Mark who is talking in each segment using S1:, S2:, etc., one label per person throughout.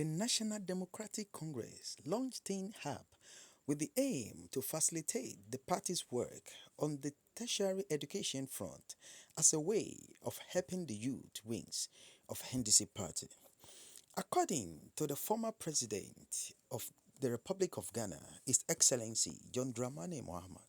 S1: the National Democratic Congress Launch Tein App with the aim to facilitate the party's work on the tertiary education front as a way of helping the youth wings of NDC party. According to the former president of the Republic of Ghana, His Excellency John Dramani Mohama,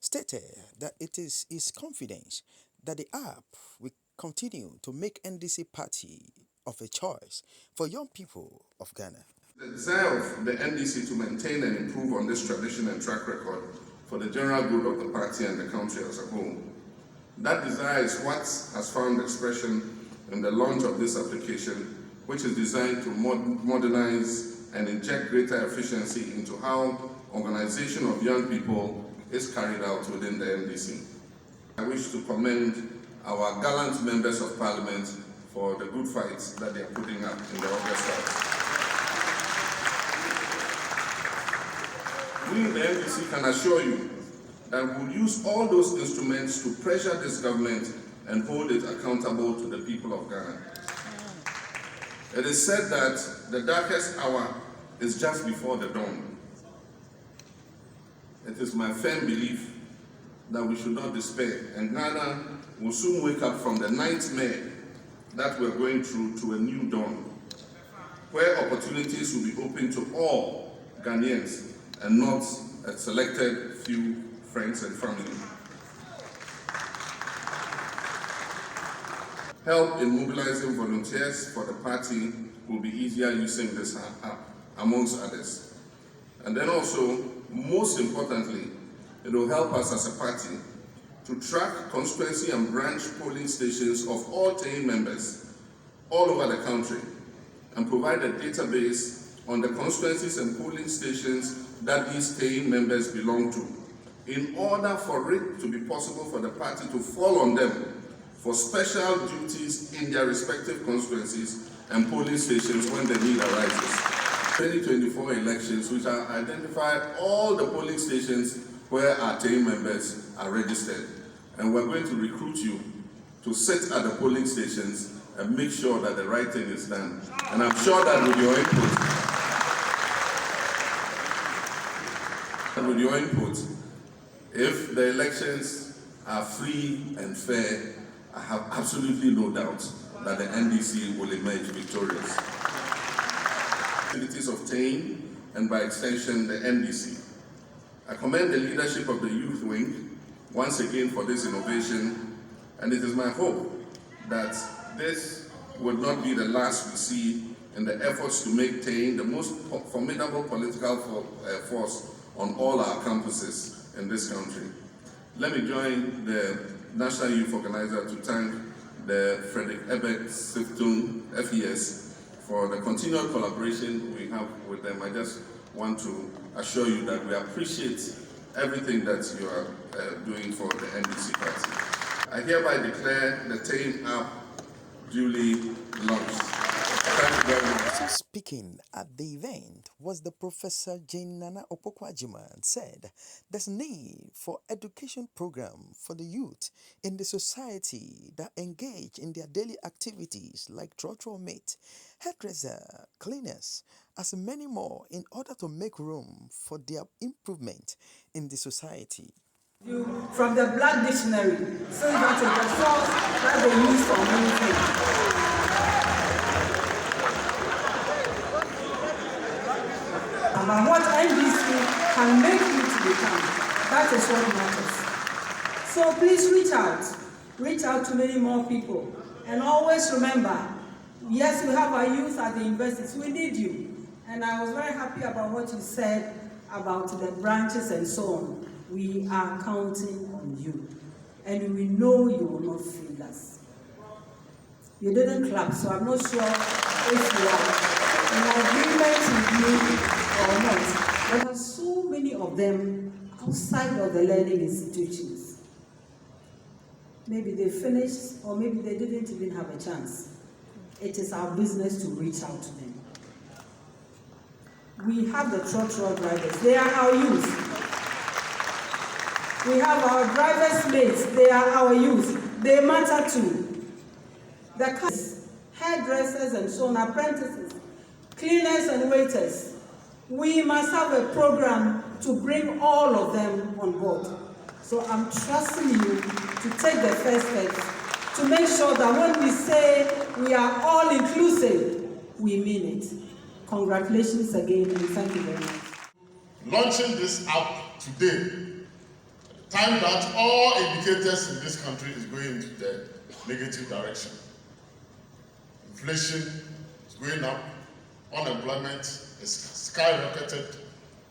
S1: stated that it is his confidence that the app will continue to make NDC party of a choice for young people of Ghana.
S2: The desire of the NDC to maintain and improve on this tradition and track record for the general good of the party and the country as a whole. That desire is what has found expression in the launch of this application, which is designed to modernize and inject greater efficiency into how organization of young people is carried out within the NDC. I wish to commend our gallant members of parliament for the good fights that they are putting up in the August House. We in the NDC can assure you that we will use all those instruments to pressure this government and hold it accountable to the people of Ghana. It is said that the darkest hour is just before the dawn. It is my firm belief that we should not despair, and Ghana will soon wake up from the nightmare that we're going through to a new dawn, where opportunities will be open to all Ghanaians and not a selected few friends and family. Help in mobilizing volunteers for the party will be easier using this app, amongst others. And then also, most importantly, it will help us as a party to track constituency and branch polling stations of all Tein members all over the country and provide a database on the constituencies and polling stations that these Tein members belong to, in order for it to be possible for the party to fall on them for special duties in their respective constituencies and polling stations when the need arises. 2024 elections, which will identify all the polling stations where our Tein members are registered. And we're going to recruit you to sit at the polling stations and make sure that the right thing is done. And I'm sure that with your input, if the elections are free and fair, I have absolutely no doubt that the NDC will emerge victorious. Activities of Tein, and by extension the NDC. I commend the leadership of the youth wing once again for this innovation, and it is my hope that this would not be the last we see in the efforts to make Tein the most formidable political force on all our campuses in this country. Let me join the National Youth Organizer to thank the Frederick Ebert Sifton FES for the continual collaboration we have with them. I just want to assure you that we appreciate everything that you are doing for the NDC party. I hereby declare the Tein app duly launched. Thank you very much.
S1: Also speaking at the event was the Professor Jane Nana Opokwajima, said there's need for education program for the youth in the society that engage in their daily activities like trotro mate, hairdresser, cleaners, as many more in order to make room for their improvement in the society.
S3: From the Black Dictionary, so that is the source that they use for many things. About what NDC can make you to become, that is what matters. So please reach out to many more people, and always remember, yes, we have our youth at the universities, we need you. And I was very happy about what you said about the branches and so on. We are counting on you, and we know you will not fail us. You didn't clap, so I'm not sure if you are in agreement with me or not. There are so many of them outside of the learning institutions. Maybe they finished, or maybe they didn't even have a chance. It is our business to reach out to them. We have the trotro drivers, they are our youth. We have our driver's mates, they are our youth. They matter too. The hairdressers and so on, apprentices, cleaners and waiters. We must have a program to bring all of them on board. So I'm trusting you to take the first steps to make sure that when we say we are all inclusive, we mean it. Congratulations again, and thank you very much.
S4: Launching this app today, time that all indicators in this country is going into the negative direction. Inflation is going up, unemployment is skyrocketed.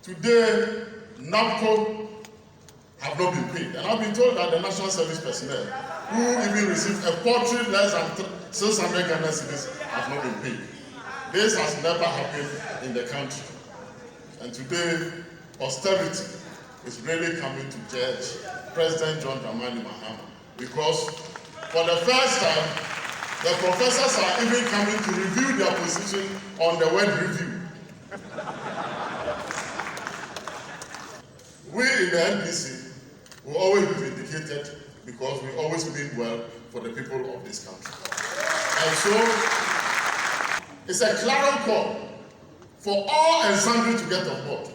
S4: Today, NAPCO have not been paid. And I've been told that the National Service personnel who even received a paltry less than 600 Ghana cedis have not been paid. This has never happened in the country. And today, austerity is really coming to judge President John Dramani Mohama, because for the first time, the professors are even coming to review their position on the word review. We in the NDC will always be vindicated because we always mean well for the people of this country. And so, it's a clarion call for all and sundry to get on board.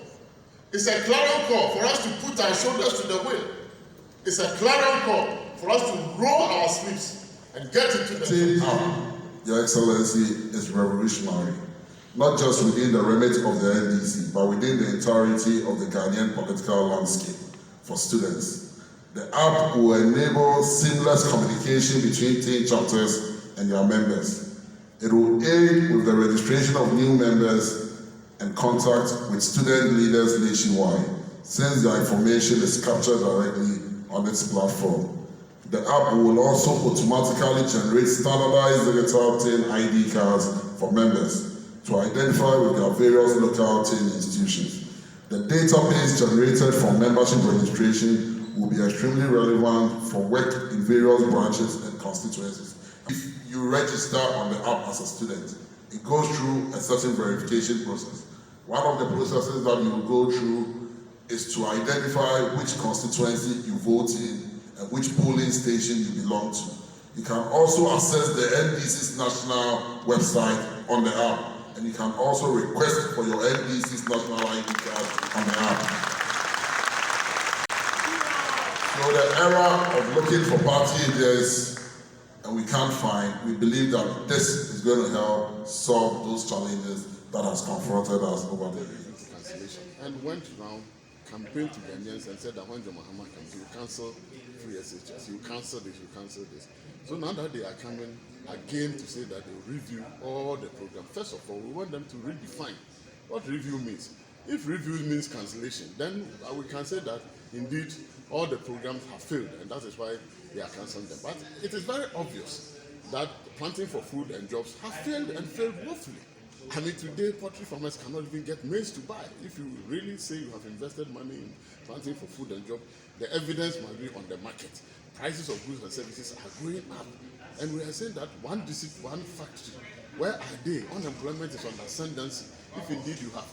S4: It's a clarion call for us to put our shoulders to the wheel. It's a clarion call for us to roll our sleeves and get into the
S5: Tein App, Your Excellency, is revolutionary, not just within the remit of the NDC, but within the entirety of the Ghanaian political landscape for students. The app will enable seamless communication between Tein chapters and their members. It will aid with the registration of new members and contact with student leaders nationwide, since their information is captured directly on its platform. The app will also automatically generate standardized digital Tein ID cards for members to identify with their various local Tein institutions. The database generated from membership registration will be extremely relevant for work in various branches and constituencies. If you register on the app as a student, it goes through a certain verification process. One of the processes that you will go through is to identify which constituency you vote in and which polling station you belong to. You can also access the NDC's national website on the app, and you can also request for your NDC's national ID card on the app. So the era of looking for party leaders and we can't find, we believe that this is going to help solve those challenges that has confronted us over the years.
S4: Cancellation. And went around, campaigned to Ghanaians and said that when John Mahama comes, you cancel free SHS, you cancel this, you cancel this. So now that they are coming again to say that they will review all the program, first of all, we want them to redefine what review means. If review means cancellation, then we can say that indeed all the programs have failed, and that is why they are cancelling them. But it is very obvious that planting for food and jobs have failed and failed woefully. I mean, today, poultry farmers cannot even get maize to buy. If you really say you have invested money in planting for food and jobs, the evidence must be on the market. Prices of goods and services are going up. And we are saying that one district, one factory, where are they? Unemployment is on the ascendancy. If indeed you have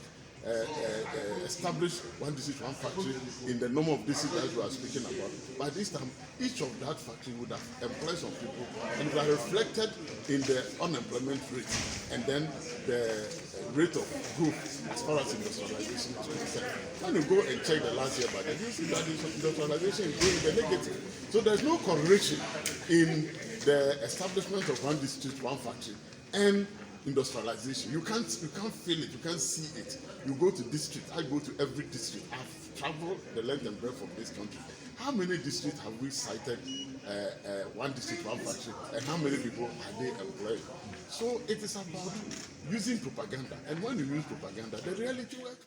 S4: established one district, one factory in the number of districts that we are speaking about, by this time, each of that factory would have employed some people and would have reflected in the unemployment rate and then the rate of growth as far as industrialization is concerned. When you go and check the last year budget, you see that industrialization is going in the negative. So there's no correlation in the establishment of one district, one factory, and industrialization. You can't feel it, you can't see it. You go to district, I go to every district. I've traveled the length and breadth of this country. How many districts have we cited one district, one factory, and how many people are they employed? So it is about using propaganda, and when you use propaganda, the reality works.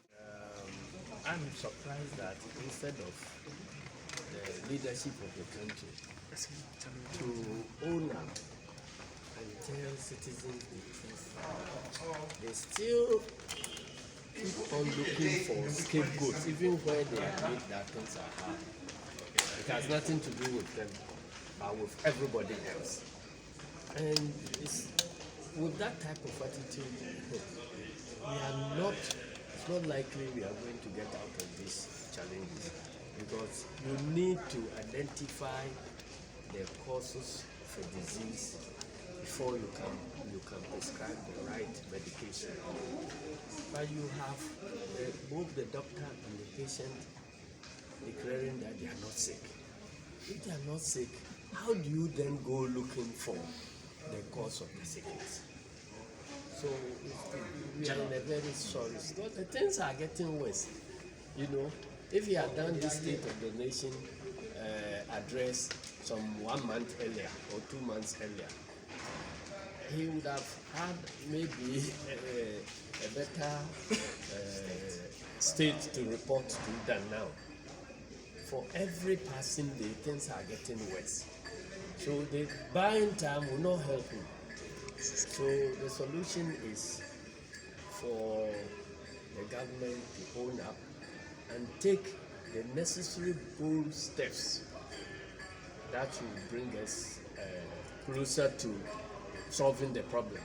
S6: I'm surprised that instead of the leadership of the country to own up and tell citizens the truth, they still keep on looking for scapegoats, even where they admit that things are hard. It has nothing to do with them, but with everybody else. And it's with that type of attitude, it's not likely we are going to get out of these challenges, because you need to identify the causes of a disease before you can prescribe the right medication. but you have both the doctor and the patient declaring that they are not sick. If they are not sick, how do you then go looking for the cause of the sickness? So we are in a very sorry state. The things are getting worse. You know, if he had done this State of the Nation address some 1 month earlier or 2 months earlier, he would have had maybe a better state to report to than now. For every passing day, things are getting worse. So the buying time will not help him. So the solution is for the government to own up and take the necessary bold steps that will bring us closer to solving the problem.